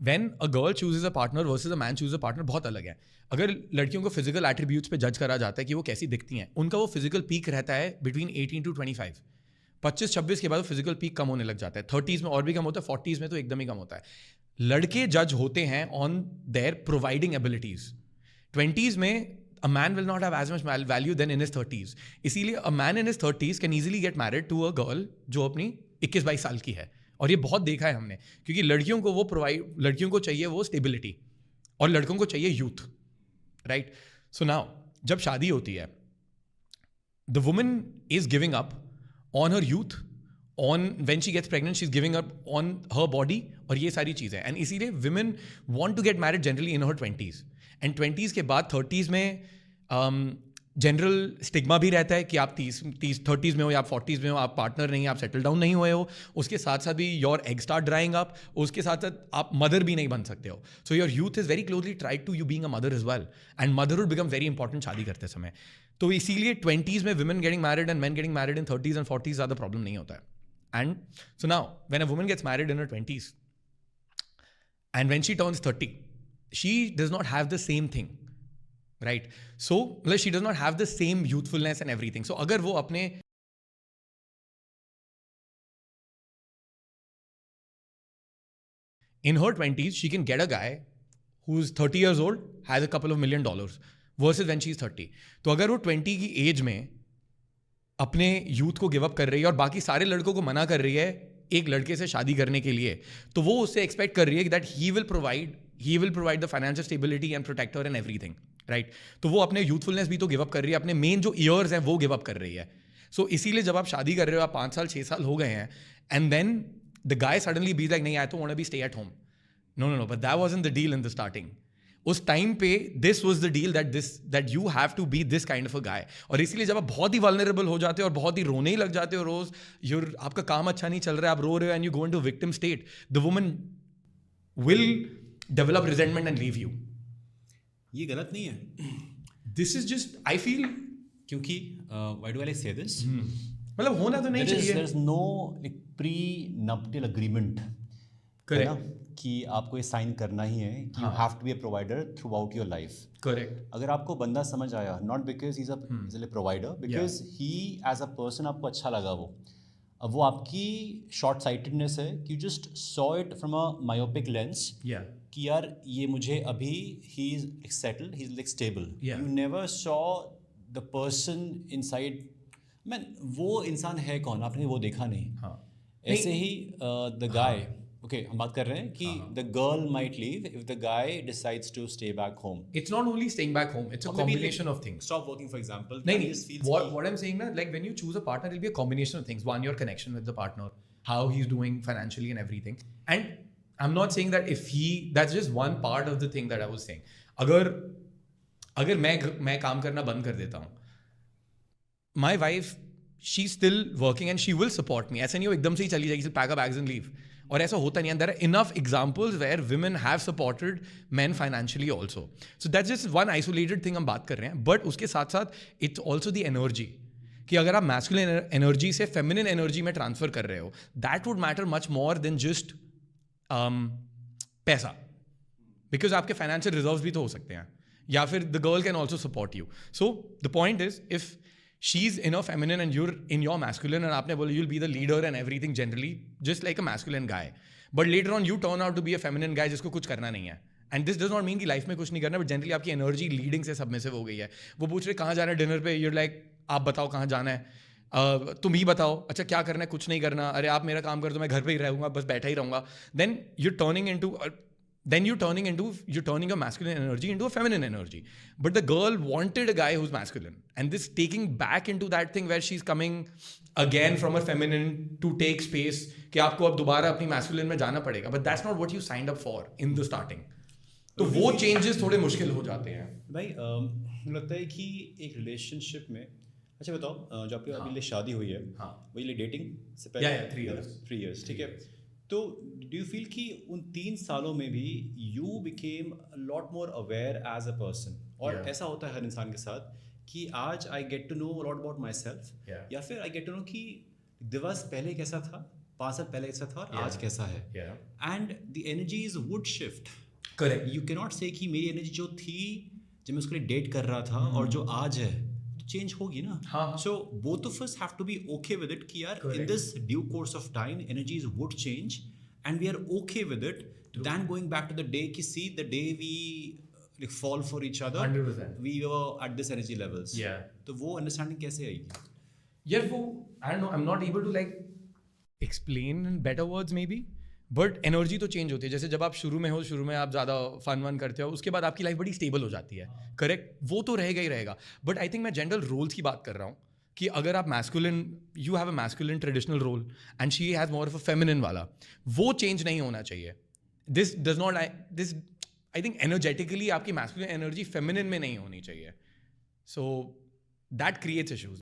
When a girl chooses a partner versus a man choose a partner बहुत अलग है. अगर लड़कियों को फिजिकल एट्रीब्यूट्स पे जज करा जाता है कि वो कैसी दिखती हैं, उनका वो फिजिकल पीक रहता है बिटवीन 18 to 25. 25-26 के बाद फिजिकल पीक कम होने लग जाता है. 30s में और भी कम होता है, 40s में तो एकदम ही कम होता है. लड़के जज होते हैं on their providing abilities. 20s में a man will not have as much value than in his 30s. इसीलिए a man in his 30s can easily get married to a girl जो अपनी 21-22 साल की है. और ये बहुत देखा है हमने, क्योंकि लड़कियों को चाहिए वो स्टेबिलिटी और लड़कों को चाहिए यूथ, राइट? सो नाउ जब शादी होती है, the woman is giving up on her youth, on when she gets pregnant she is giving up on her body, और ये सारी चीज़ें. एंड इसीलिए women want to get married generally in her 20s. And 20s के बाद 30s में general stigma भी रहता है कि आप 30s में हो या आप 40s में हो, आप पार्टनर नहीं, आप सेटल डाउन नहीं हुए हो. उसके साथ साथ भी your egg start drawing up. उसके साथ साथ आप मदर भी नहीं बन सकते हो. So your youth is very closely tried to you being a mother is well, and motherhood become very important शादी करते समय. तो इसीलिए 20s में women getting married and men getting married in 30s and 40s ज़्यादा problem नहीं होता है. And so now, when a woman gets married in her 20s, and when she turns 30, she does not have the same thing, right? So, like, she does not have the same youthfulness and everything. So, अगर वो अपने in her 20s, she can get a guy who's 30 years old, has a couple of $1 million, versus when she's 30. तो अगर वो 20 की as में अपने youth को गिव अप कर रही है और बाकी सारे लड़कों को मना कर रही है एक लड़के से शादी करने के लिए, तो वो उससे एक्सपेक्ट कर रही है that he will provide the financial stability and protector and everything, right? तो वो अपने यूथफुलनेस भी तो गिव अप कर रही है, अपने मेन जो ईयर्स हैं वो गिव अप कर रही है. सो इसीलिए जब आप शादी कर रहे हो, आप 5 साल 6 साल हो गए हैं, and then the guy suddenly be like, नहीं, आई तो want to be stay at home. No, but that wasn't the deal in the starting. उस टाइम पे this was the deal that you have to be this kind of a guy. और इसीलिए जब आप बहुत ही vulnerable हो जाते हो और बहुत ही रोने ही लग जाते हो रोज, आपका काम अच्छा नहीं चल रहा है, आप रो रहे हो, and you go into victim state, the woman will develop resentment and leave you. ये गलत नहीं है. This is just, I feel, क्योंकि why do I say this, मतलब होना तो नहीं चाहिए. There is no prenuptial agreement, है ना, कि आपको ये साइन करना ही है कि you have to be a provider throughout your life. Correct. अगर आपको बंदा समझ आया, not because he is a provider, because he as a person आपको अच्छा लगा, अब वो आपकी शॉर्ट साइटेडनेस है कि you just saw it from a myopic lens, कि यार ये मुझे अभी he is settled, he is like stable. You never saw the person inside. Man, वो इंसान है कौन, आपने वो देखा नहीं. ऐसे ही द गाय, ओके, हम बात कर रहे हैं कि the girl might leave if the guy decides to stay back home. It's not only staying back home, it's a combination of things. Stop working, for example. What I'm saying now, like when you choose a partner, it'll be a combination of things. One, your connection with the partner, how he's doing financially and everything. And I'm not saying that that's just one part of the thing that I was saying. अगर मैं काम करना बंद कर देता हूँ, my wife, she's still working and she will support me. ऐसा नहीं हो एकदम से ही चली जाएगी, pack her bags and leave. और ऐसा होता नहीं है. There are enough examples where women have supported man financially also. So that's just one isolated thing हम बात कर रहे हैं. बट उसके साथ साथ इट्स ऑल्सो द एनर्जी, कि अगर आप मैस्कुलिन एनर्जी से फेमिनिन एनर्जी में ट्रांसफर कर रहे हो, that would matter much more than just पैसा, बिकॉज आपके फाइनेंशियल रिजर्व्स भी तो हो सकते हैं, या फिर the girl can also support you. So the point is, if she's in her feminine and you're in your masculine, and aapne bola you'll be the leader and everything generally just like a masculine guy, but later on you turn out to be a feminine guy jisko kuch karna nahi hai. And this does not mean ki life mein kuch nahi karna, but generally aapki energy leading se submissive ho gayi hai. wo पूछ रहे kahan jana hai dinner pe, you're like aap batao kahan jana hai, तुम ही बताओ, अच्छा क्या करना है, कुछ नहीं करना, अरे आप मेरा काम कर दो, मैं घर पे ही रहूँगा, बस बैठा ही रहूँगा. then you're turning your masculine energy into a feminine energy. But the girl wanted a guy who's masculine, and this taking back into that thing where she's coming again from a feminine to take space, कि आपको अब दोबारा अपनी masculine में जाना पड़ेगा, but that's not what you signed up for in the starting. तो वो changes थोड़े मुश्किल हो जाते हैं भाई. मुझे लगता है कि एक रिलेशनशिप में, अच्छा बताओ, जो आपकी अभी शादी हुई है, वही डेटिंग से पहले 3 years, ठीक है, तो डू यू फील कि उन 3 सालों में भी you became lot more aware as a person? और ऐसा होता है हर इंसान के साथ कि आज I get to know lot about myself, या फिर आई गेट टू नो कि दिवस पहले कैसा था 5 साल पहले कैसा था और आज कैसा है. And the energies would shift. Correct. You can not से कि मेरी एनर्जी जो थी जब मैं उसके लिए डेट कर रहा था और जो आज है चेंज होगी ना. So both of us have to be okay with it कि यार in this due course of time energies would change and we are okay with it then going back to the day कि see the day we like fall for each other. 100%. We were at this energy levels. Yeah. तो वो understanding कैसे आएगी? यार वो I don't know, I'm not able to like explain in better words maybe, but energy तो change होती है. जैसे जब आप शुरू में आप ज़्यादा फन वन करते हो, उसके बाद आपकी लाइफ बड़ी स्टेबल हो जाती है. करेक्ट. वो तो रहेगा ही रहेगा. बट आई थिंक मैं जनरल रोल्स की बात कर रहा हूँ कि अगर आप masculine, you have a masculine traditional role and she has more of a feminine वाला, वो चेंज नहीं होना चाहिए. This does not, this I think energetically आपकी मैस्कुलिन एनर्जी फेमिनिन में नहीं होनी चाहिए. So that creates issues.